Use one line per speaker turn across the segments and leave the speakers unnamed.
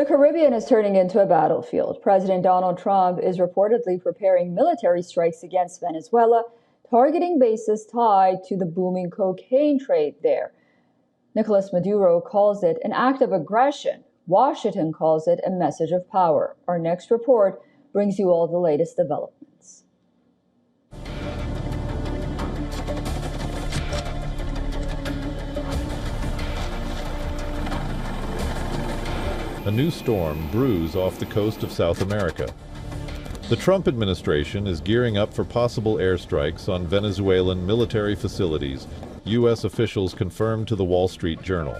Caribbean is turning into a battlefield. President Donald Trump is reportedly preparing military strikes against Venezuela, targeting bases tied to the booming cocaine trade there. Nicolas Maduro calls it an act of aggression. Washington calls it a message of power. Our next report brings you all the latest developments.
A new storm brews off the coast of South America. The Trump administration is gearing up for possible airstrikes on Venezuelan military facilities, U.S. officials confirmed to the Wall Street Journal.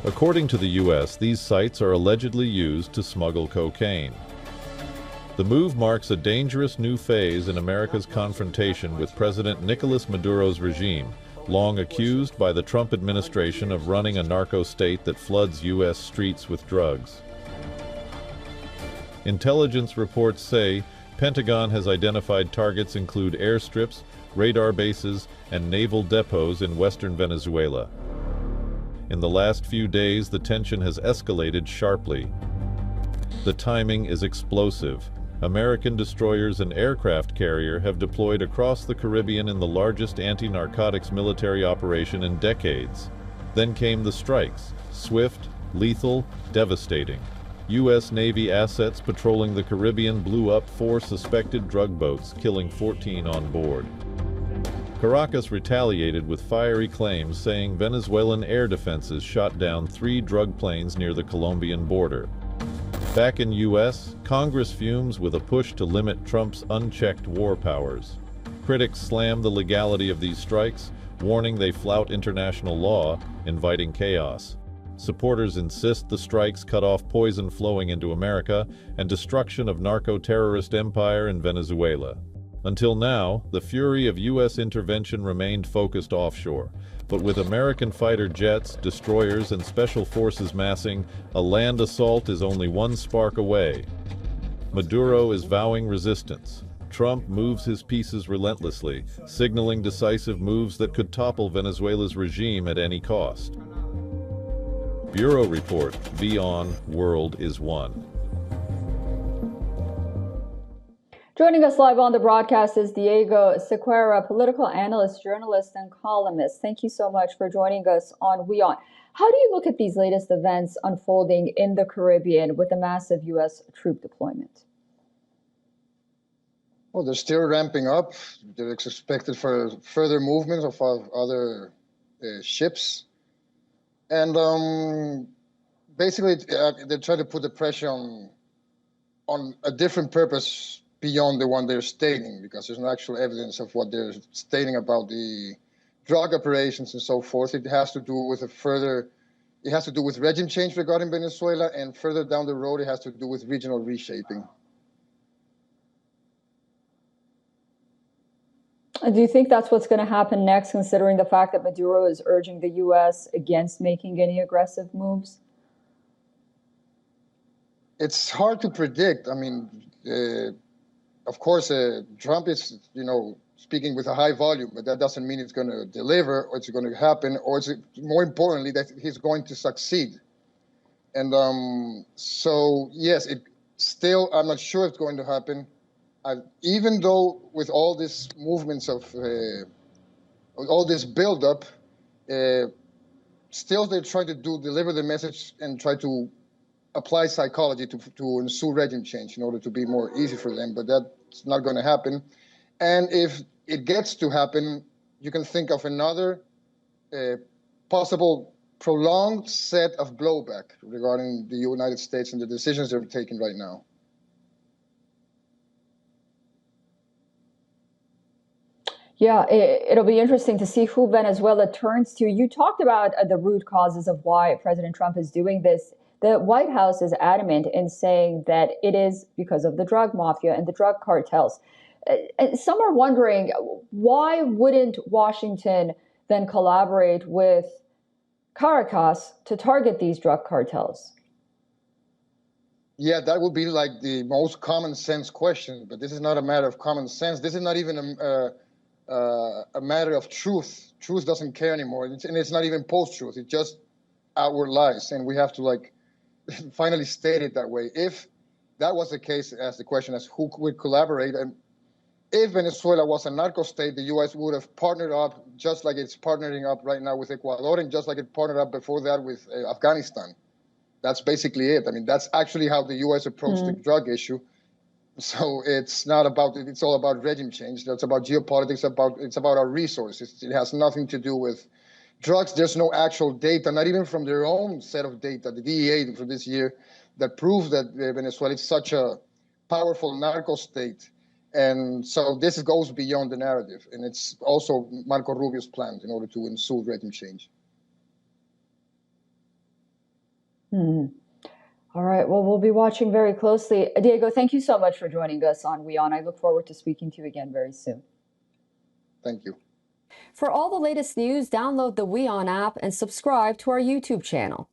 According to the U.S., these sites are allegedly used to smuggle cocaine. The move marks a dangerous new phase in America's confrontation with President Nicolas Maduro's regime, long accused by the Trump administration of running a narco state that floods U.S. streets with drugs. Intelligence reports say Pentagon has identified targets include airstrips, radar bases, and naval depots in western Venezuela. In the last few days, the tension has escalated sharply. The timing is explosive. American destroyers and aircraft carrier have deployed across the Caribbean in the largest anti-narcotics military operation in decades. Then came the strikes, swift, lethal, devastating. U.S. Navy assets patrolling the Caribbean blew up 4 suspected drug boats, killing 14 on board. Caracas retaliated with fiery claims saying Venezuelan air defenses shot down 3 drug planes near the Colombian border. Back in U.S., Congress fumes with a push to limit Trump's unchecked war powers. Critics slam the legality of these strikes, warning they flout international law, inviting chaos. Supporters insist the strikes cut off poison flowing into America and destruction of narco-terrorist empire in Venezuela. Until now, the fury of U.S. intervention remained focused offshore, but with American fighter jets, destroyers, and special forces massing, a land assault is only one spark away. Maduro is vowing resistance. Trump moves his pieces relentlessly, signaling decisive moves that could topple Venezuela's regime at any cost. Bureau Report, WION World is One.
Joining us live on the broadcast is Diego Sequeira, political analyst, journalist, and columnist. Thank you so much for joining us on WION. How do you look at these latest events unfolding in the Caribbean with a massive U.S. troop deployment?
Well, they're still ramping up. They're expected for further movements of other ships. And basically, they're trying to put the pressure on a different purpose beyond the one they're stating, because there's no actual evidence of what they're stating about the drug operations and so forth. It has to do with regime change regarding Venezuela, and further down the road, it has to do with regional reshaping.
Do you think that's what's going to happen next, considering the fact that Maduro is urging the U.S. against making any aggressive moves?
It's hard to predict. I mean, of course, Trump is, speaking with a high volume, but that doesn't mean it's going to deliver, or it's going to happen, or it's more importantly that he's going to succeed. And so, yes, I'm not sure it's going to happen. Even though with all these movements of all this buildup, still they're trying to deliver the message and try to apply psychology to ensue regime change in order to be more easy for them, but that's not going to happen. And if it gets to happen, you can think of another possible prolonged set of blowback regarding the United States and the decisions they're taking right now.
Yeah, it'll be interesting to see who Venezuela turns to. You talked about the root causes of why President Trump is doing this. The White House is adamant in saying that it is because of the drug mafia and the drug cartels. And some are wondering, why wouldn't Washington then collaborate with Caracas to target these drug cartels?
Yeah, that would be like the most common sense question, but this is not a matter of common sense. This is not even a matter of truth. Truth doesn't care anymore, and it's not even post-truth. It's just outward lies, and we have to finally stated that way. If that was the case, as the question as who would collaborate, and if Venezuela was a narco state, the U.S. would have partnered up just like it's partnering up right now with Ecuador, and just like it partnered up before that with Afghanistan. That's basically it. I mean, that's actually how the U.S. approached the drug issue. So it's not about, it's all about regime change. That's about geopolitics, it's about our resources. It has nothing to do with drugs. There's no actual data, not even from their own set of data, the DEA for this year, that proves that Venezuela is such a powerful narco state. And so this goes beyond the narrative. And it's also Marco Rubio's plan in order to ensue regime change.
All right. Well, we'll be watching very closely. Diego, thank you so much for joining us on WION. I look forward to speaking to you again very soon.
Thank you.
For all the latest news, download the WION app and subscribe to our YouTube channel.